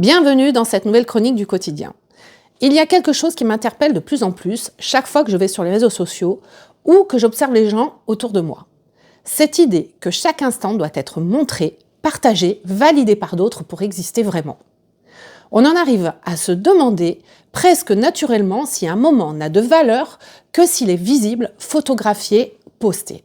Bienvenue dans cette nouvelle chronique du quotidien. Il y a quelque chose qui m'interpelle de plus en plus chaque fois que je vais sur les réseaux sociaux ou que j'observe les gens autour de moi. Cette idée que chaque instant doit être montré, partagé, validé par d'autres pour exister vraiment. On en arrive à se demander presque naturellement si un moment n'a de valeur que s'il est visible, photographié, posté.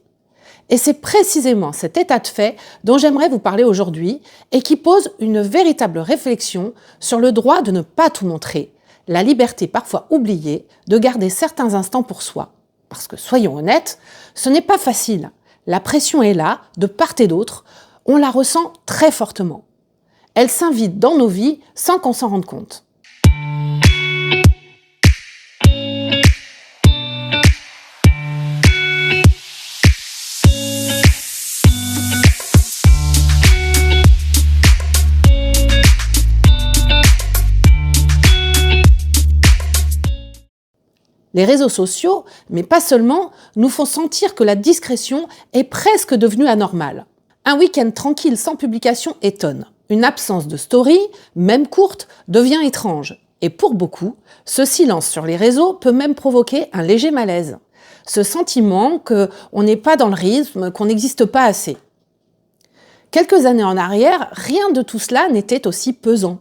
Et c'est précisément cet état de fait dont j'aimerais vous parler aujourd'hui et qui pose une véritable réflexion sur le droit de ne pas tout montrer, la liberté parfois oubliée de garder certains instants pour soi. Parce que soyons honnêtes, ce n'est pas facile. La pression est là, de part et d'autre, on la ressent très fortement. Elle s'invite dans nos vies sans qu'on s'en rende compte. Les réseaux sociaux, mais pas seulement, nous font sentir que la discrétion est presque devenue anormale. Un week-end tranquille sans publication étonne. Une absence de story, même courte, devient étrange. Et pour beaucoup, ce silence sur les réseaux peut même provoquer un léger malaise. Ce sentiment qu'on n'est pas dans le rythme, qu'on n'existe pas assez. Quelques années en arrière, rien de tout cela n'était aussi pesant.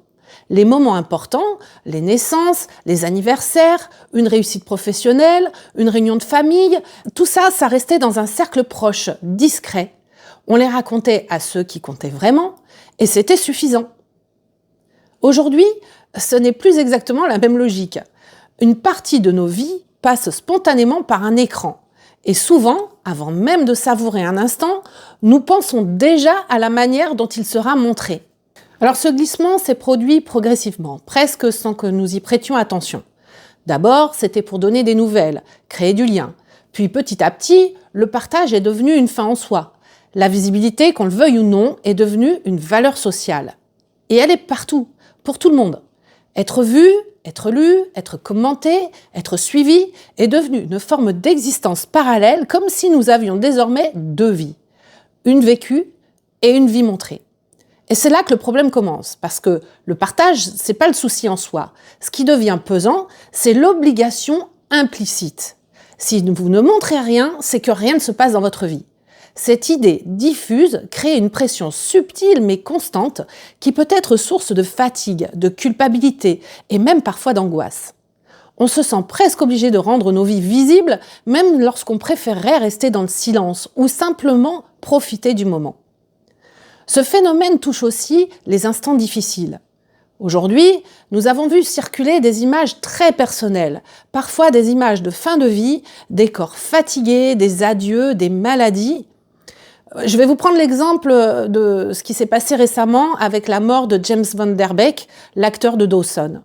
Les moments importants, les naissances, les anniversaires, une réussite professionnelle, une réunion de famille, tout ça, ça restait dans un cercle proche, discret. On les racontait à ceux qui comptaient vraiment, et c'était suffisant. Aujourd'hui, ce n'est plus exactement la même logique. Une partie de nos vies passe spontanément par un écran. Et souvent, avant même de savourer un instant, nous pensons déjà à la manière dont il sera montré. Alors ce glissement s'est produit progressivement, presque sans que nous y prêtions attention. D'abord, c'était pour donner des nouvelles, créer du lien. Puis petit à petit, le partage est devenu une fin en soi. La visibilité, qu'on le veuille ou non, est devenue une valeur sociale. Et elle est partout, pour tout le monde. Être vu, être lu, être commenté, être suivi est devenu une forme d'existence parallèle, comme si nous avions désormais deux vies. Une vécue et une vie montrée. Et c'est là que le problème commence, parce que le partage, c'est pas le souci en soi. Ce qui devient pesant, c'est l'obligation implicite. Si vous ne montrez rien, c'est que rien ne se passe dans votre vie. Cette idée diffuse crée une pression subtile mais constante qui peut être source de fatigue, de culpabilité et même parfois d'angoisse. On se sent presque obligé de rendre nos vies visibles, même lorsqu'on préférerait rester dans le silence ou simplement profiter du moment. Ce phénomène touche aussi les instants difficiles. Aujourd'hui, nous avons vu circuler des images très personnelles, parfois des images de fin de vie, des corps fatigués, des adieux, des maladies. Je vais vous prendre l'exemple de ce qui s'est passé récemment avec la mort de James Van Der Beek, l'acteur de Dawson.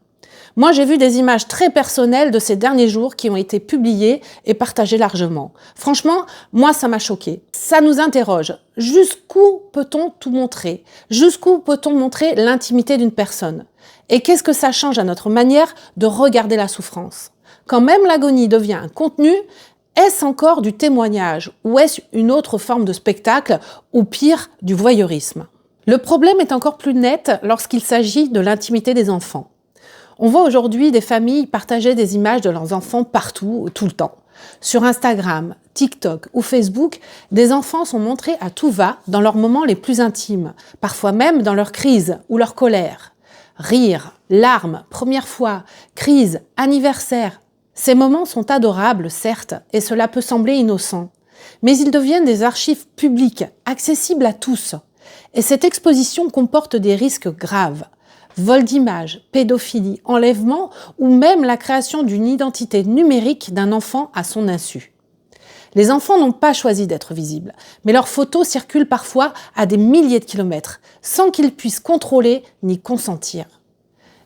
Moi, j'ai vu des images très personnelles de ces derniers jours qui ont été publiées et partagées largement. Franchement, moi, ça m'a choquée. Ça nous interroge. Jusqu'où peut-on tout montrer ? Jusqu'où peut-on montrer l'intimité d'une personne ? Et qu'est-ce que ça change à notre manière de regarder la souffrance ? Quand même l'agonie devient un contenu, est-ce encore du témoignage ou est-ce une autre forme de spectacle ou pire, du voyeurisme ? Le problème est encore plus net lorsqu'il s'agit de l'intimité des enfants. On voit aujourd'hui des familles partager des images de leurs enfants partout, tout le temps. Sur Instagram, TikTok ou Facebook, des enfants sont montrés à tout va dans leurs moments les plus intimes, parfois même dans leur crise ou leur colère. Rire, larmes, première fois, crise, anniversaire. Ces moments sont adorables, certes, et cela peut sembler innocent. Mais ils deviennent des archives publiques, accessibles à tous. Et cette exposition comporte des risques graves. Vol d'images, pédophilie, enlèvement ou même la création d'une identité numérique d'un enfant à son insu. Les enfants n'ont pas choisi d'être visibles, mais leurs photos circulent parfois à des milliers de kilomètres, sans qu'ils puissent contrôler ni consentir.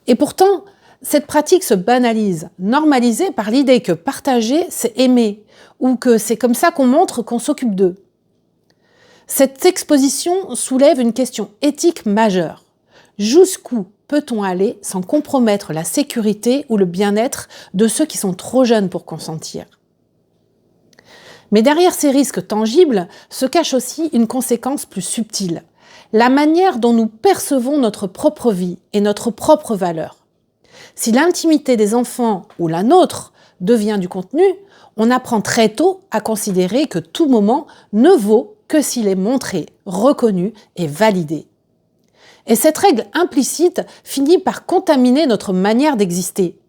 Et pourtant, cette pratique se banalise, normalisée par l'idée que partager, c'est aimer, ou que c'est comme ça qu'on montre qu'on s'occupe d'eux. Cette exposition soulève une question éthique majeure. Jusqu'où peut-on aller sans compromettre la sécurité ou le bien-être de ceux qui sont trop jeunes pour consentir ? Mais derrière ces risques tangibles se cache aussi une conséquence plus subtile. la manière dont nous percevons notre propre vie et notre propre valeur. Si l'intimité des enfants ou la nôtre devient du contenu, on apprend très tôt à considérer que tout moment ne vaut que s'il est montré, reconnu et validé. Et cette règle implicite finit par contaminer notre manière d'exister.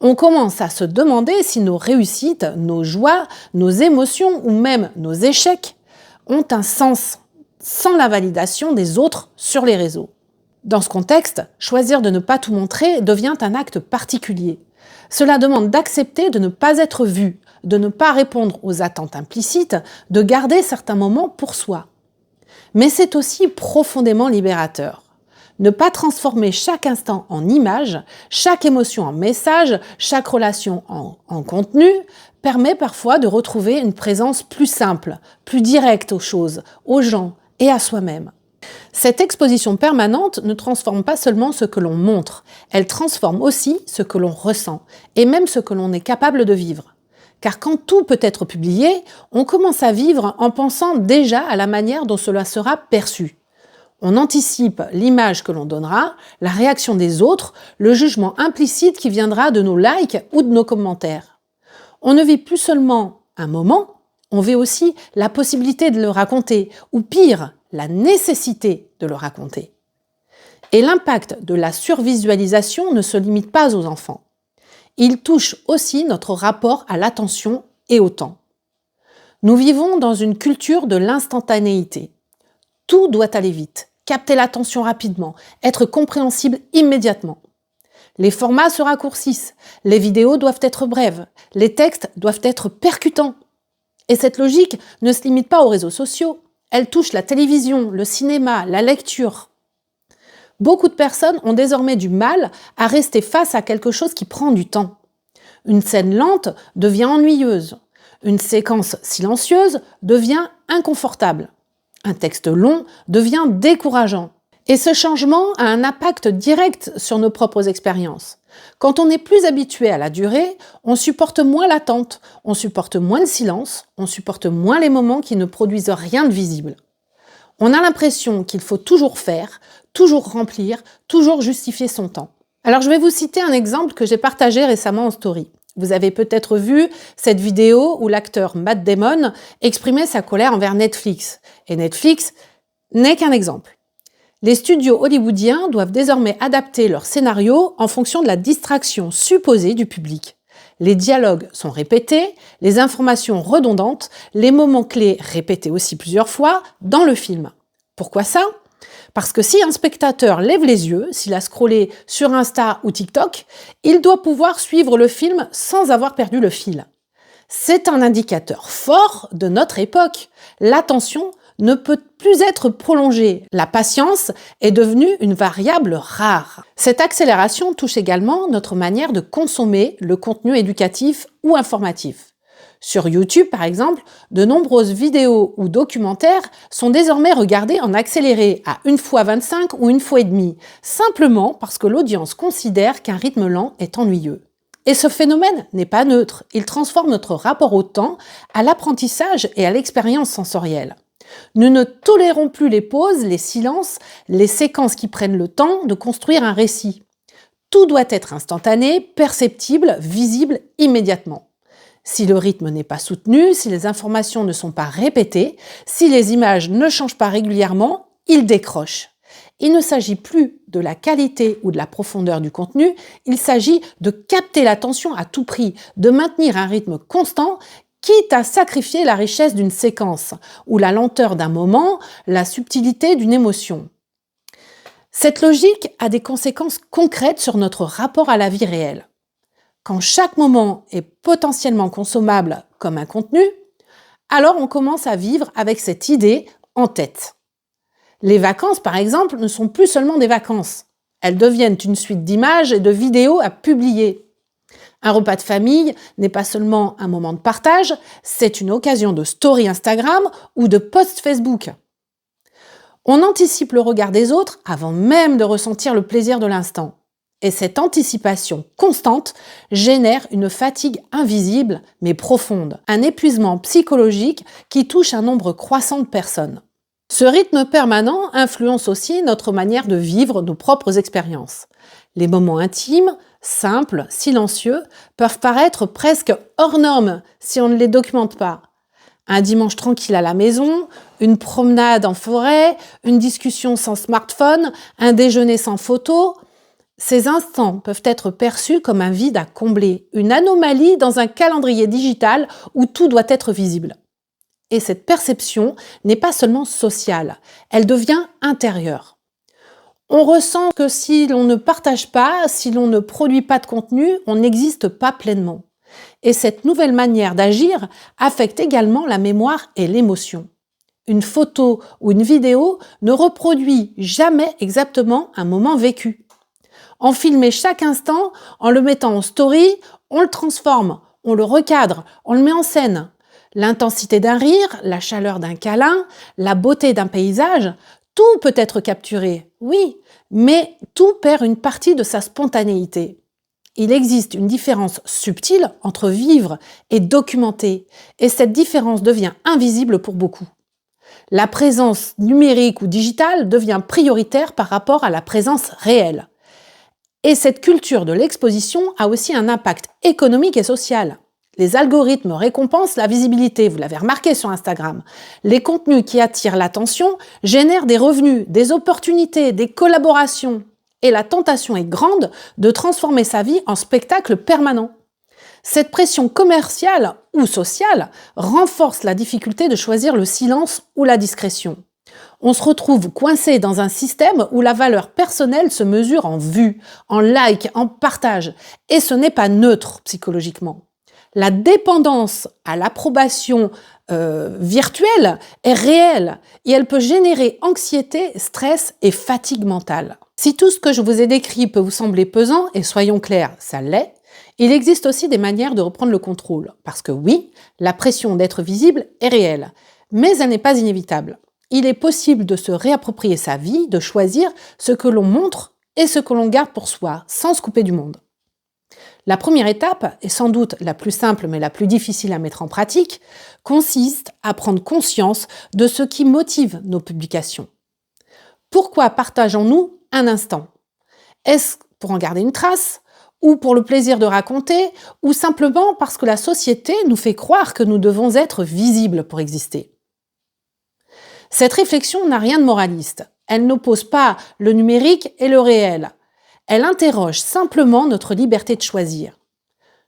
On commence à se demander si nos réussites, nos joies, nos émotions ou même nos échecs ont un sens sans la validation des autres sur les réseaux. Dans ce contexte, choisir de ne pas tout montrer devient un acte particulier. Cela demande d'accepter de ne pas être vu, de ne pas répondre aux attentes implicites, de garder certains moments pour soi. Mais c'est aussi profondément libérateur. Ne pas transformer chaque instant en image, chaque émotion en message, chaque relation en contenu, permet parfois de retrouver une présence plus simple, plus directe aux choses, aux gens et à soi-même. Cette exposition permanente ne transforme pas seulement ce que l'on montre, elle transforme aussi ce que l'on ressent, et même ce que l'on est capable de vivre. Car quand tout peut être publié, on commence à vivre en pensant déjà à la manière dont cela sera perçu. On anticipe l'image que l'on donnera, la réaction des autres, le jugement implicite qui viendra de nos likes ou de nos commentaires. On ne vit plus seulement un moment, on vit aussi la possibilité de le raconter, ou pire, la nécessité de le raconter. Et l'impact de la survisualisation ne se limite pas aux enfants. Il touche aussi notre rapport à l'attention et au temps. Nous vivons dans une culture de l'instantanéité. Tout doit aller vite, capter l'attention rapidement, être compréhensible immédiatement. Les formats se raccourcissent, les vidéos doivent être brèves, les textes doivent être percutants. Et cette logique ne se limite pas aux réseaux sociaux, elle touche la télévision, le cinéma, la lecture. Beaucoup de personnes ont désormais du mal à rester face à quelque chose qui prend du temps. Une scène lente devient ennuyeuse, une séquence silencieuse devient inconfortable. Un texte long devient décourageant. Et ce changement a un impact direct sur nos propres expériences. Quand on est plus habitué à la durée, on supporte moins l'attente, on supporte moins le silence, on supporte moins les moments qui ne produisent rien de visible. On a l'impression qu'il faut toujours faire, toujours remplir, toujours justifier son temps. Alors je vais vous citer un exemple que j'ai partagé récemment en story. Vous avez peut-être vu cette vidéo où l'acteur Matt Damon exprimait sa colère envers Netflix. Et Netflix n'est qu'un exemple. Les studios hollywoodiens doivent désormais adapter leurs scénarios en fonction de la distraction supposée du public. Les dialogues sont répétés, les informations redondantes, les moments clés répétés aussi plusieurs fois dans le film. Pourquoi ça ? Parce que si un spectateur lève les yeux, s'il a scrollé sur Insta ou TikTok, il doit pouvoir suivre le film sans avoir perdu le fil. C'est un indicateur fort de notre époque. L'attention ne peut plus être prolongée. La patience est devenue une variable rare. Cette accélération touche également notre manière de consommer le contenu éducatif ou informatif. Sur YouTube, par exemple, de nombreuses vidéos ou documentaires sont désormais regardés en accéléré à 1x25 ou 1x30, simplement parce que l'audience considère qu'un rythme lent est ennuyeux. Et ce phénomène n'est pas neutre, il transforme notre rapport au temps, à l'apprentissage et à l'expérience sensorielle. Nous ne tolérons plus les pauses, les silences, les séquences qui prennent le temps de construire un récit. Tout doit être instantané, perceptible, visible immédiatement. Si le rythme n'est pas soutenu, si les informations ne sont pas répétées, si les images ne changent pas régulièrement, il décroche. Il ne s'agit plus de la qualité ou de la profondeur du contenu, il s'agit de capter l'attention à tout prix, de maintenir un rythme constant, quitte à sacrifier la richesse d'une séquence, ou la lenteur d'un moment, la subtilité d'une émotion. Cette logique a des conséquences concrètes sur notre rapport à la vie réelle. Quand chaque moment est potentiellement consommable comme un contenu, alors on commence à vivre avec cette idée en tête. Les vacances, par exemple, ne sont plus seulement des vacances. Elles deviennent une suite d'images et de vidéos à publier. Un repas de famille n'est pas seulement un moment de partage, c'est une occasion de story Instagram ou de post Facebook. On anticipe le regard des autres avant même de ressentir le plaisir de l'instant. Et cette anticipation constante génère une fatigue invisible mais profonde, un épuisement psychologique qui touche un nombre croissant de personnes. Ce rythme permanent influence aussi notre manière de vivre nos propres expériences. Les moments intimes, simples, silencieux, peuvent paraître presque hors normes si on ne les documente pas. Un dimanche tranquille à la maison, une promenade en forêt, une discussion sans smartphone, un déjeuner sans photo. Ces instants peuvent être perçus comme un vide à combler, une anomalie dans un calendrier digital où tout doit être visible. Et cette perception n'est pas seulement sociale, elle devient intérieure. On ressent que si l'on ne partage pas, si l'on ne produit pas de contenu, on n'existe pas pleinement. Et cette nouvelle manière d'agir affecte également la mémoire et l'émotion. Une photo ou une vidéo ne reproduit jamais exactement un moment vécu. En filmer chaque instant, en le mettant en story, on le transforme, on le recadre, on le met en scène. L'intensité d'un rire, la chaleur d'un câlin, la beauté d'un paysage, tout peut être capturé, oui, mais tout perd une partie de sa spontanéité. Il existe une différence subtile entre vivre et documenter, et cette différence devient invisible pour beaucoup. La présence numérique ou digitale devient prioritaire par rapport à la présence réelle. Et cette culture de l'exposition a aussi un impact économique et social. Les algorithmes récompensent la visibilité, vous l'avez remarqué sur Instagram. Les contenus qui attirent l'attention génèrent des revenus, des opportunités, des collaborations. Et la tentation est grande de transformer sa vie en spectacle permanent. Cette pression commerciale ou sociale renforce la difficulté de choisir le silence ou la discrétion. On se retrouve coincé dans un système où la valeur personnelle se mesure en vues, en likes, en partages. Et ce n'est pas neutre psychologiquement. La dépendance à l'approbation virtuelle est réelle et elle peut générer anxiété, stress et fatigue mentale. Si tout ce que je vous ai décrit peut vous sembler pesant, et soyons clairs, ça l'est, il existe aussi des manières de reprendre le contrôle. Parce que oui, la pression d'être visible est réelle, mais elle n'est pas inévitable. Il est possible de se réapproprier sa vie, de choisir ce que l'on montre et ce que l'on garde pour soi, sans se couper du monde. La première étape, et sans doute la plus simple mais la plus difficile à mettre en pratique, consiste à prendre conscience de ce qui motive nos publications. Pourquoi partageons-nous un instant? Est-ce pour en garder une trace, ou pour le plaisir de raconter, ou simplement parce que la société nous fait croire que nous devons être visibles pour exister? Cette réflexion n'a rien de moraliste. Elle n'oppose pas le numérique et le réel. Elle interroge simplement notre liberté de choisir.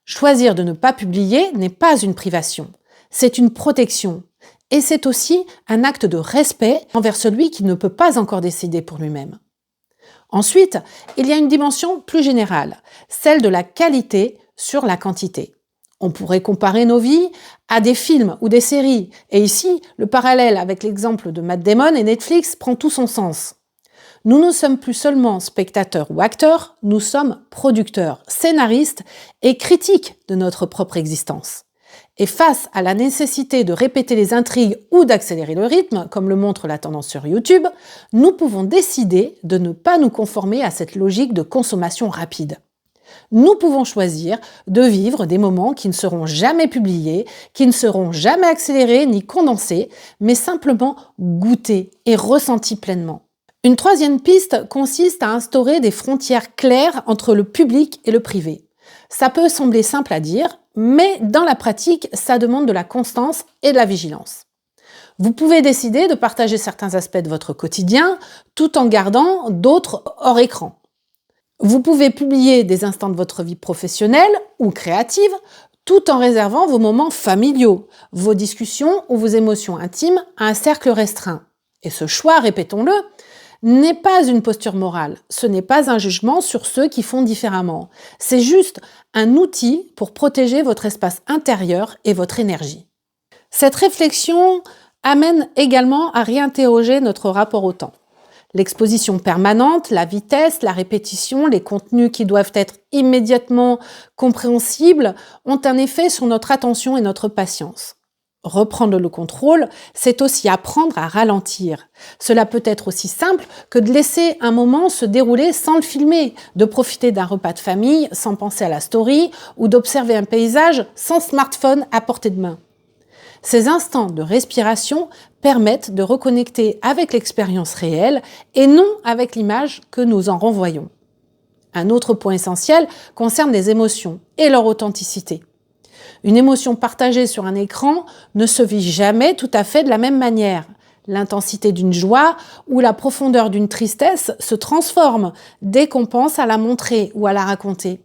Choisir de ne pas publier n'est pas une privation, c'est une protection. Et c'est aussi un acte de respect envers celui qui ne peut pas encore décider pour lui-même. Ensuite, il y a une dimension plus générale, celle de la qualité sur la quantité. On pourrait comparer nos vies à des films ou des séries. Et ici, le parallèle avec l'exemple de Matt Damon et Netflix prend tout son sens. Nous ne sommes plus seulement spectateurs ou acteurs, nous sommes producteurs, scénaristes et critiques de notre propre existence. Et face à la nécessité de répéter les intrigues ou d'accélérer le rythme, comme le montre la tendance sur YouTube, nous pouvons décider de ne pas nous conformer à cette logique de consommation rapide. Nous pouvons choisir de vivre des moments qui ne seront jamais publiés, qui ne seront jamais accélérés ni condensés, mais simplement goûtés et ressentis pleinement. Une troisième piste consiste à instaurer des frontières claires entre le public et le privé. Ça peut sembler simple à dire, mais dans la pratique, ça demande de la constance et de la vigilance. Vous pouvez décider de partager certains aspects de votre quotidien tout en gardant d'autres hors écran. Vous pouvez publier des instants de votre vie professionnelle ou créative tout en réservant vos moments familiaux, vos discussions ou vos émotions intimes à un cercle restreint. Et ce choix, répétons-le, n'est pas une posture morale, ce n'est pas un jugement sur ceux qui font différemment. C'est juste un outil pour protéger votre espace intérieur et votre énergie. Cette réflexion amène également à réinterroger notre rapport au temps. L'exposition permanente, la vitesse, la répétition, les contenus qui doivent être immédiatement compréhensibles ont un effet sur notre attention et notre patience. Reprendre le contrôle, c'est aussi apprendre à ralentir. Cela peut être aussi simple que de laisser un moment se dérouler sans le filmer, de profiter d'un repas de famille sans penser à la story ou d'observer un paysage sans smartphone à portée de main. Ces instants de respiration permettent de reconnecter avec l'expérience réelle et non avec l'image que nous en renvoyons. Un autre point essentiel concerne les émotions et leur authenticité. Une émotion partagée sur un écran ne se vit jamais tout à fait de la même manière. L'intensité d'une joie ou la profondeur d'une tristesse se transforment dès qu'on pense à la montrer ou à la raconter.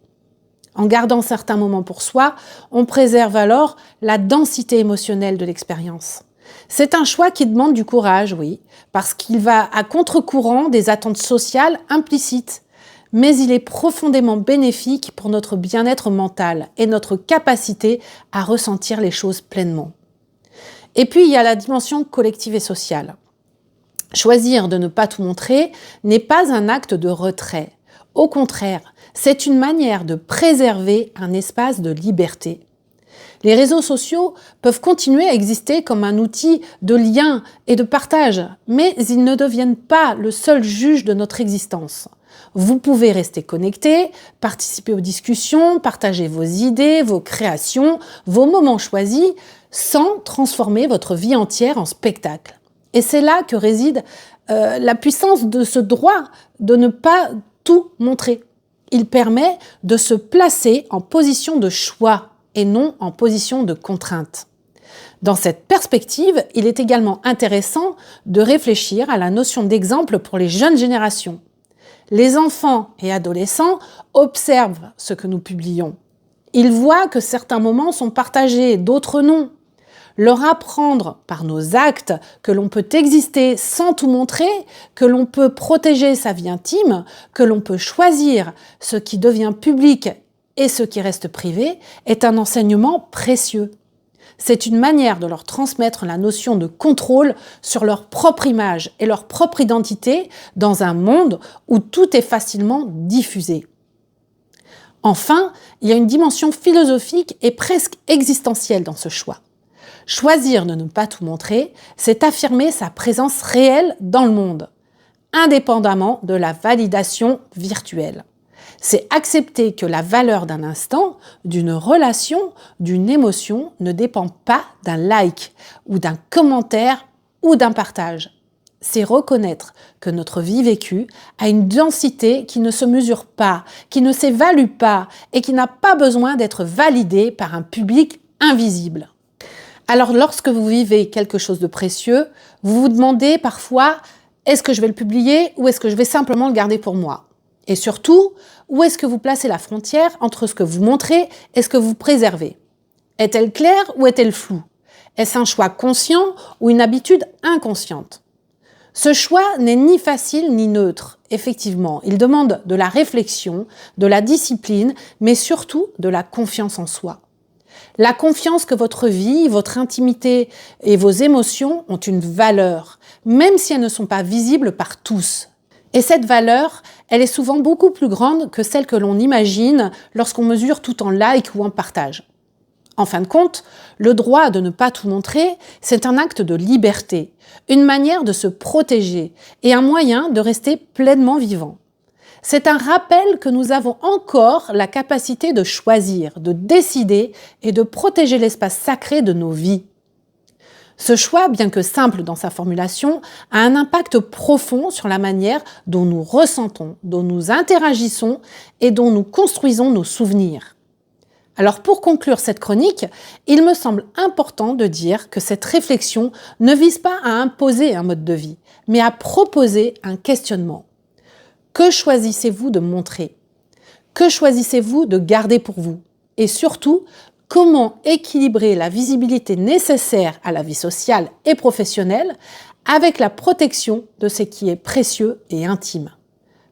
En gardant certains moments pour soi, on préserve alors la densité émotionnelle de l'expérience. C'est un choix qui demande du courage, oui, parce qu'il va à contre-courant des attentes sociales implicites. Mais il est profondément bénéfique pour notre bien-être mental et notre capacité à ressentir les choses pleinement. Et puis, il y a la dimension collective et sociale. Choisir de ne pas tout montrer n'est pas un acte de retrait. Au contraire, c'est une manière de préserver un espace de liberté. Les réseaux sociaux peuvent continuer à exister comme un outil de lien et de partage, mais ils ne deviennent pas le seul juge de notre existence. Vous pouvez rester connecté, participer aux discussions, partager vos idées, vos créations, vos moments choisis, sans transformer votre vie entière en spectacle. Et c'est là que réside la puissance de ce droit de ne pas tout montrer. Il permet de se placer en position de choix et non en position de contrainte. Dans cette perspective, il est également intéressant de réfléchir à la notion d'exemple pour les jeunes générations. Les enfants et adolescents observent ce que nous publions. Ils voient que certains moments sont partagés, d'autres non. Leur apprendre par nos actes que l'on peut exister sans tout montrer, que l'on peut protéger sa vie intime, que l'on peut choisir ce qui devient public et ce qui reste privé, est un enseignement précieux. C'est une manière de leur transmettre la notion de contrôle sur leur propre image et leur propre identité dans un monde où tout est facilement diffusé. Enfin, il y a une dimension philosophique et presque existentielle dans ce choix. Choisir de ne pas tout montrer, c'est affirmer sa présence réelle dans le monde, indépendamment de la validation virtuelle. C'est accepter que la valeur d'un instant, d'une relation, d'une émotion ne dépend pas d'un like ou d'un commentaire ou d'un partage. C'est reconnaître que notre vie vécue a une densité qui ne se mesure pas, qui ne s'évalue pas et qui n'a pas besoin d'être validée par un public invisible. Alors lorsque vous vivez quelque chose de précieux, vous vous demandez parfois « est-ce que je vais le publier ou est-ce que je vais simplement le garder pour moi ?» Et surtout, où est-ce que vous placez la frontière entre ce que vous montrez et ce que vous préservez? Est-elle claire ou est-elle floue? Est-ce un choix conscient ou une habitude inconsciente? Ce choix n'est ni facile ni neutre, effectivement. Il demande de la réflexion, de la discipline, mais surtout de la confiance en soi. La confiance que votre vie, votre intimité et vos émotions ont une valeur, même si elles ne sont pas visibles par tous. Et cette valeur, elle est souvent beaucoup plus grande que celle que l'on imagine lorsqu'on mesure tout en like ou en partage. En fin de compte, le droit de ne pas tout montrer, c'est un acte de liberté, une manière de se protéger et un moyen de rester pleinement vivant. C'est un rappel que nous avons encore la capacité de choisir, de décider et de protéger l'espace sacré de nos vies. Ce choix, bien que simple dans sa formulation, a un impact profond sur la manière dont nous ressentons, dont nous interagissons et dont nous construisons nos souvenirs. Alors pour conclure cette chronique, il me semble important de dire que cette réflexion ne vise pas à imposer un mode de vie, mais à proposer un questionnement. Que choisissez-vous de montrer? Que choisissez-vous de garder pour vous? Et surtout, comment équilibrer la visibilité nécessaire à la vie sociale et professionnelle avec la protection de ce qui est précieux et intime?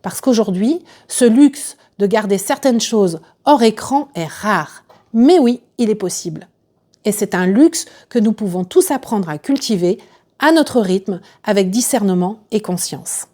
Parce qu'aujourd'hui, ce luxe de garder certaines choses hors écran est rare. Mais oui, il est possible. Et c'est un luxe que nous pouvons tous apprendre à cultiver à notre rythme, avec discernement et conscience.